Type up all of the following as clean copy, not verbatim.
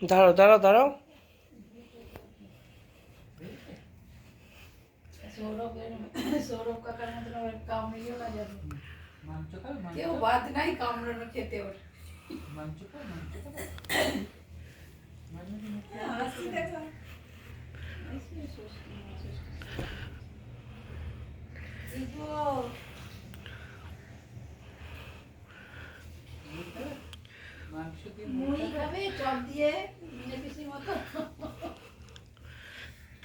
দাঁড়াও দাঁড়াও দাঁড়াও। সৌরভ কাকার মতন কামড়িও না যাবে। কেউ বাদ নাই কামড়ানো খেতে ওর। হাসি দেখো। মুড়ি খাবে চপ দিয়ে পিসির মতো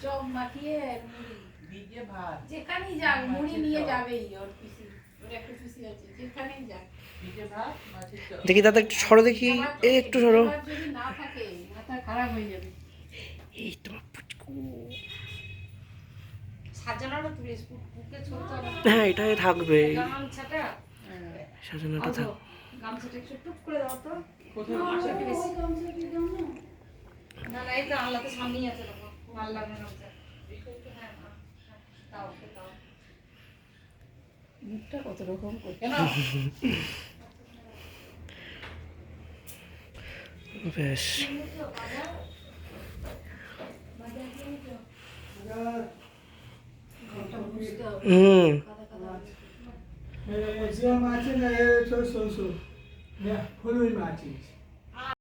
চপ মাখিয়ে মুড়ি ভিজে ভাত যেখানেই যাক মুড়ি নিয়ে যাবেই ওর পিসি। ওর একটা পিসি আছে যেখানেই যাক ভিজে ভাত মাছের চপ। দেখি দাদা একটু সরো, দেখি একটু সরো। যদি না থাকে মাথা খারাপ হয়ে যাবে। এই তোমার পুচকু। সাজানোটা তুলে বুকে ছোট হ্যাঁ এটাই থাকবে, গামছাটা সাজানোটা থাক। গামছাটা একটু টুক করে দাও তো। কোথায় গামছাটা বেশি গামছাটা দাও না। না না এই তো আল্লাহতে সামনেই আছে দেখো ভালো লাগে না গামছা। হ্যাঁ দাও দাও। মুখটা কত রকম করছে না। বেশ Ziua Martin, so. Yeah, following Martin.